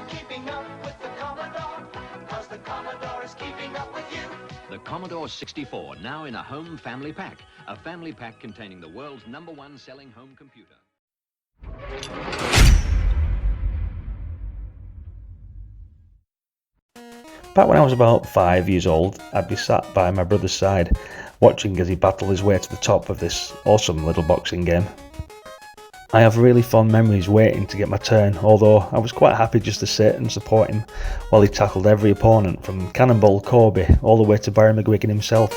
keeping up with the Commodore, 'cause the Commodore is keeping up with you. The Commodore 64, now in a home family pack. A family pack containing the world's #1 selling home computer. Back when I was about 5 years old, I'd be sat by my brother's side, watching as he battled his way to the top of this awesome little boxing game. I have really fond memories waiting to get my turn, although I was quite happy just to sit and support him while he tackled every opponent, from Cannonball Kobe all the way to Barry McGuigan himself.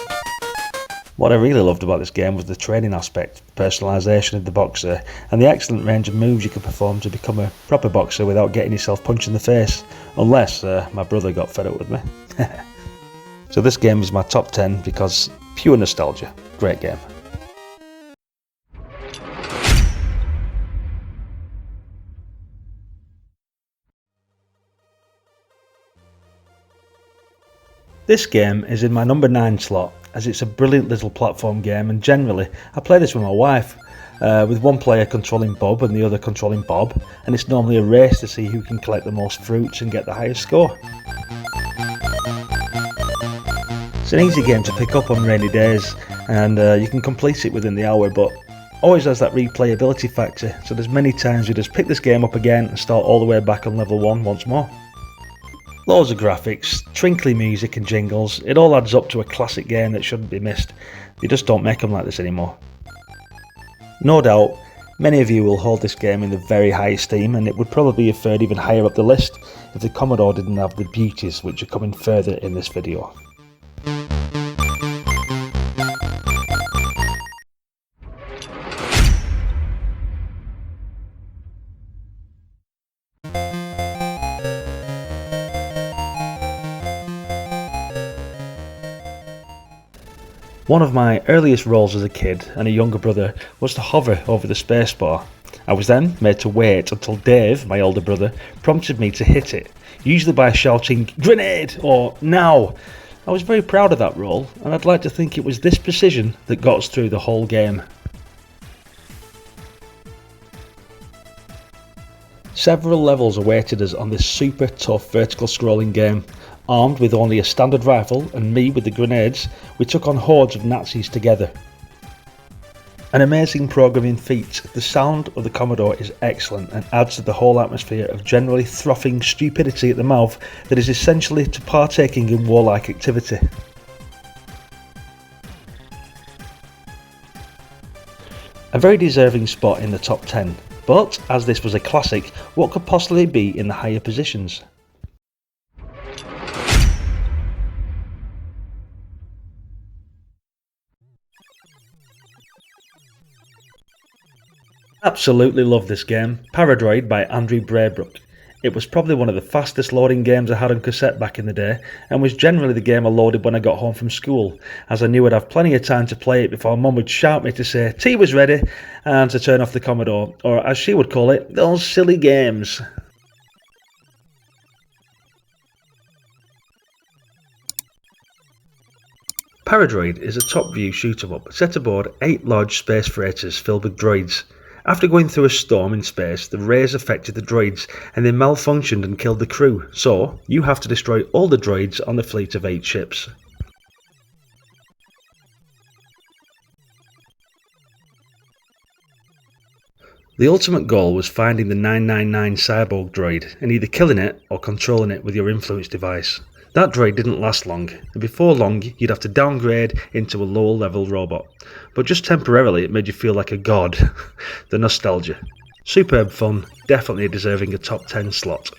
What I really loved about this game was the training aspect, personalisation of the boxer, and the excellent range of moves you could perform to become a proper boxer without getting yourself punched in the face, unless my brother got fed up with me. So this game is my top 10 because pure nostalgia. Great game. This game is in my number 9 slot, as it's a brilliant little platform game, and generally I play this with my wife, with one player controlling Bob and the other controlling Bob, and it's normally a race to see who can collect the most fruits and get the highest score. It's an easy game to pick up on rainy days, and you can complete it within the hour, but always has that replayability factor, so there's many times you just pick this game up again and start all the way back on level 1 once more. Loads of graphics, twinkly music and jingles, it all adds up to a classic game that shouldn't be missed. They just don't make them like this anymore. No doubt, many of you will hold this game in the very high esteem, and it would probably be fared even higher up the list if the Commodore didn't have the beauties which are coming further in this video. One of my earliest roles as a kid and a younger brother was to hover over the spacebar. I was then made to wait until Dave, my older brother, prompted me to hit it, usually by shouting "Grenade!" or "Now!". I was very proud of that role, and I'd like to think it was this precision that got us through the whole game. Several levels awaited us on this super tough vertical scrolling game. Armed with only a standard rifle and me with the grenades, we took on hordes of Nazis together. An amazing programming feat, the sound of the Commodore is excellent and adds to the whole atmosphere of generally frothing stupidity at the mouth that is essentially to partaking in warlike activity. A very deserving spot in the top 10, but as this was a classic, what could possibly be in the higher positions? Absolutely love this game, Paradroid by Andrew Braybrook. It was probably one of the fastest loading games I had on cassette back in the day, and was generally the game I loaded when I got home from school, as I knew I'd have plenty of time to play it before Mum would shout me to say tea was ready and to turn off the Commodore, or as she would call it, those silly games. Paradroid is a top-view shoot-'em-up set aboard 8 large space freighters filled with droids. After going through a storm in space, the rays affected the droids and they malfunctioned and killed the crew, so you have to destroy all the droids on the fleet of 8 ships. The ultimate goal was finding the 999 cyborg droid and either killing it or controlling it with your influence device. That droid didn't last long, and before long you'd have to downgrade into a lower level robot. But just temporarily it made you feel like a god. The nostalgia. Superb fun, definitely deserving a top 10 slot.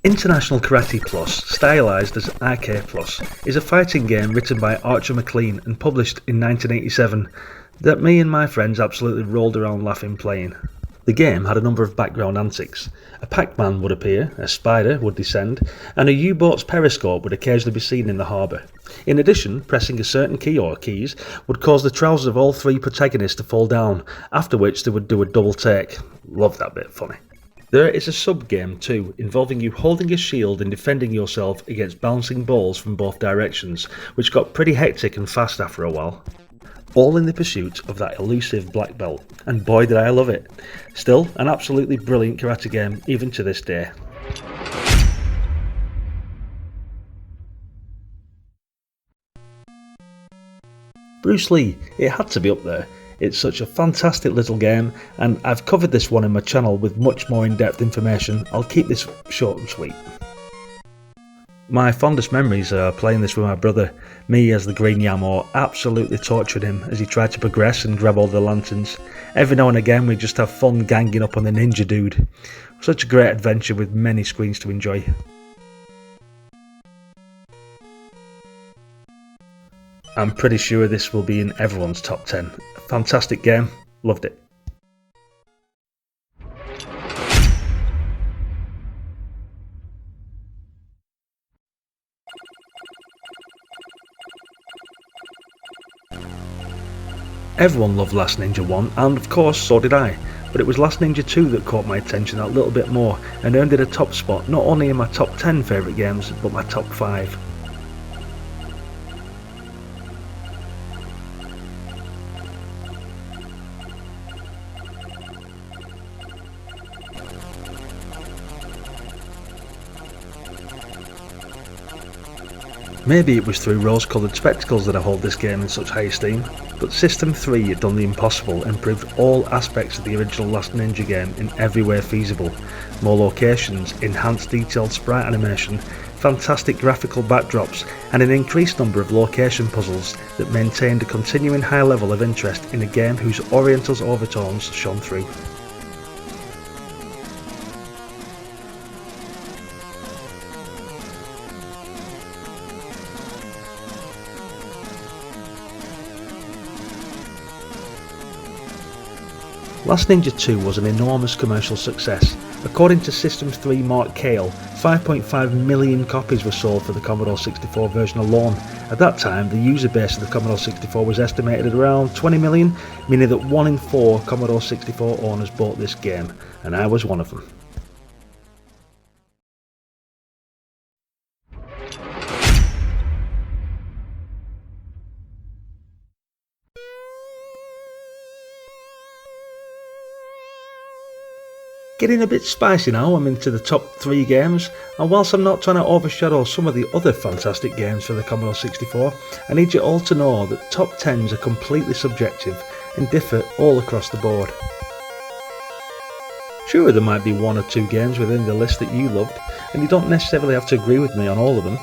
International Karate Plus, stylized as RK Plus, is a fighting game written by Archer McLean and published in 1987 that me and my friends absolutely rolled around laughing playing. The game had a number of background antics. A Pac-Man would appear, a spider would descend, and a U-boat's periscope would occasionally be seen in the harbour. In addition, pressing a certain key or keys would cause the trousers of all 3 protagonists to fall down, after which they would do a double take. Love that bit, funny. There is a sub-game too, involving you holding a shield and defending yourself against bouncing balls from both directions, which got pretty hectic and fast after a while. All in the pursuit of that elusive black belt, and boy did I love it. Still, an absolutely brilliant karate game even to this day. Bruce Lee, it had to be up there. It's such a fantastic little game, and I've covered this one in my channel with much more in-depth information. I'll keep this short and sweet. My fondest memories are playing this with my brother, me as the Green Yamo, absolutely torturing him as he tried to progress and grab all the lanterns. Every now and again we just have fun ganging up on the ninja dude. Such a great adventure with many screens to enjoy. I'm pretty sure this will be in everyone's top 10. Fantastic game, loved it. Everyone loved Last Ninja 1, and of course so did I, but it was Last Ninja 2 that caught my attention that little bit more and earned it a top spot not only in my top 10 favourite games but my top 5. Maybe it was through rose-coloured spectacles that I hold this game in such high esteem, but System 3 had done the impossible and improved all aspects of the original Last Ninja game in every way feasible. More locations, enhanced detailed sprite animation, fantastic graphical backdrops, and an increased number of location puzzles that maintained a continuing high level of interest in a game whose Oriental's overtones shone through. Last Ninja 2 was an enormous commercial success. According to System 3 Mark Cale, 5.5 million copies were sold for the Commodore 64 version alone. At that time, the user base of the Commodore 64 was estimated at around 20 million, meaning that 1 in 4 Commodore 64 owners bought this game, and I was one of them. Getting a bit spicy now, I'm into the top 3 games, and whilst I'm not trying to overshadow some of the other fantastic games for the Commodore 64, I need you all to know that top 10s are completely subjective and differ all across the board. Sure, there might be 1 or 2 games within the list that you loved, and you don't necessarily have to agree with me on all of them,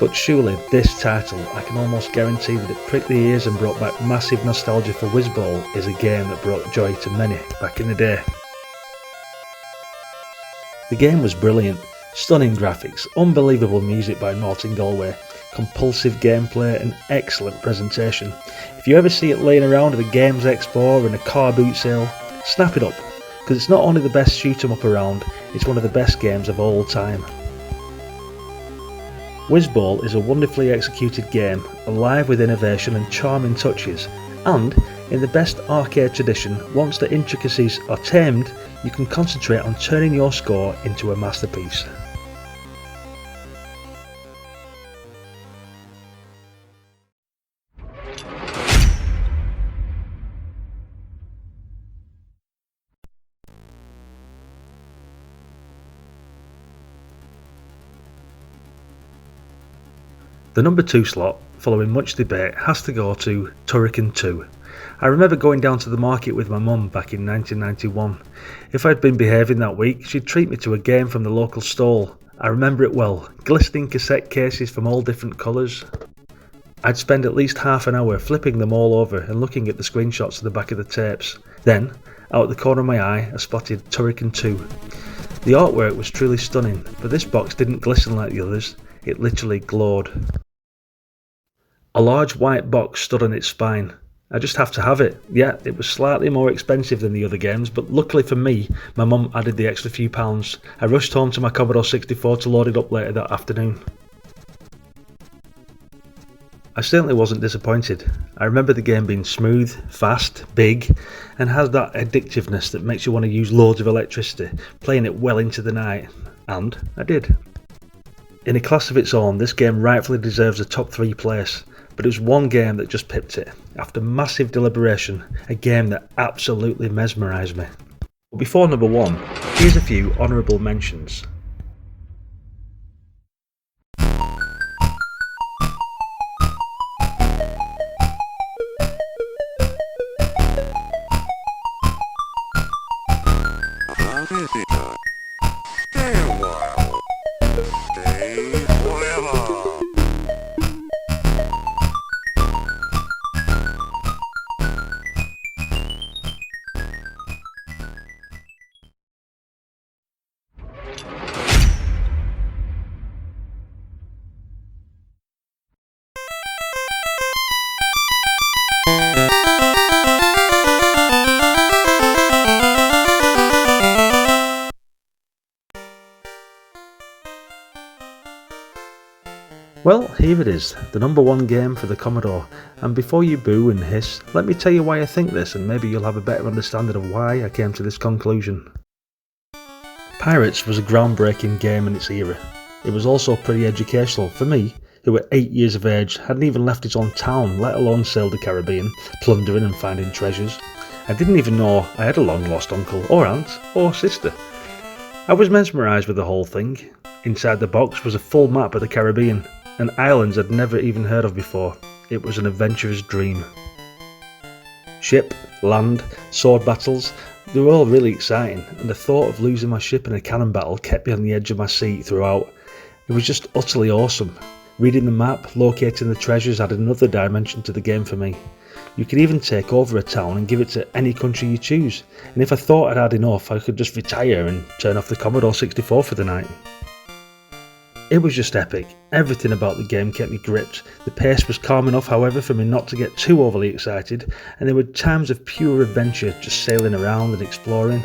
but surely this title, I can almost guarantee that it pricked the ears and brought back massive nostalgia for Whizball, is a game that brought joy to many back in the day. The game was brilliant, stunning graphics, unbelievable music by Martin Galway, compulsive gameplay and excellent presentation. If you ever see it laying around at a games expo or in a car boot sale, snap it up, because it's not only the best shoot 'em up around, it's one of the best games of all time. Whizball is a wonderfully executed game, alive with innovation and charming touches, and, in the best arcade tradition, once the intricacies are tamed, you can concentrate on turning your score into a masterpiece. The number 2 slot, following much debate, has to go to Turrican 2. I remember going down to the market with my mum back in 1991. If I'd been behaving that week, she'd treat me to a game from the local stall. I remember it well, glistening cassette cases from all different colours. I'd spend at least half an hour flipping them all over and looking at the screenshots at the back of the tapes. Then, out the corner of my eye, I spotted Turrican 2. The artwork was truly stunning, but this box didn't glisten like the others, it literally glowed. A large white box stood on its spine. I just have to have it. Yeah, it was slightly more expensive than the other games, but luckily for me, my mum added the extra few pounds. I rushed home to my Commodore 64 to load it up later that afternoon. I certainly wasn't disappointed. I remember the game being smooth, fast, big, and has that addictiveness that makes you want to use loads of electricity, playing it well into the night. And I did. In a class of its own, this game rightfully deserves a top 3 place, but it was one game that just pipped it. After massive deliberation, a game that absolutely mesmerised me. But before number 1, here's a few honourable mentions. Well, here it is, the number 1 game for the Commodore, and before you boo and hiss, let me tell you why I think this, and maybe you'll have a better understanding of why I came to this conclusion. Pirates was a groundbreaking game in its era. It was also pretty educational for me, who at 8 years of age hadn't even left his own town, let alone sailed the Caribbean, plundering and finding treasures. I didn't even know I had a long lost uncle, or aunt, or sister. I was mesmerised with the whole thing. Inside the box was a full map of the Caribbean, and islands I'd never even heard of before. It was an adventurer's dream. Ship, land, sword battles, they were all really exciting, and the thought of losing my ship in a cannon battle kept me on the edge of my seat throughout. It was just utterly awesome. Reading the map, locating the treasures added another dimension to the game for me. You could even take over a town and give it to any country you choose, and if I thought I'd had enough, I could just retire and turn off the Commodore 64 for the night. It was just epic. Everything about the game kept me gripped. The pace was calm enough, however, for me not to get too overly excited, and there were times of pure adventure, just sailing around and exploring.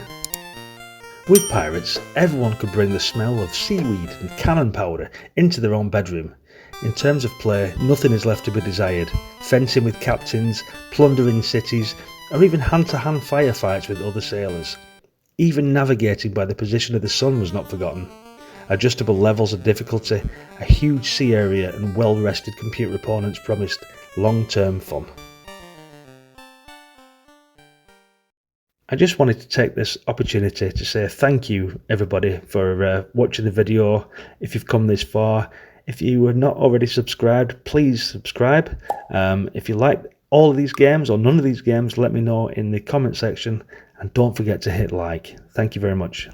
With Pirates, everyone could bring the smell of seaweed and cannon powder into their own bedroom. In terms of play, nothing is left to be desired. Fencing with captains, plundering cities, or even hand-to-hand firefights with other sailors. Even navigating by the position of the sun was not forgotten. Adjustable levels of difficulty, a huge sea area and well-rested computer opponents promised long-term fun. I just wanted to take this opportunity to say thank you everybody for watching the video. If you've come this far, if you are not already subscribed, please subscribe. If you like all of these games or none of these games, let me know in the comment section, and don't forget to hit like. Thank you very much.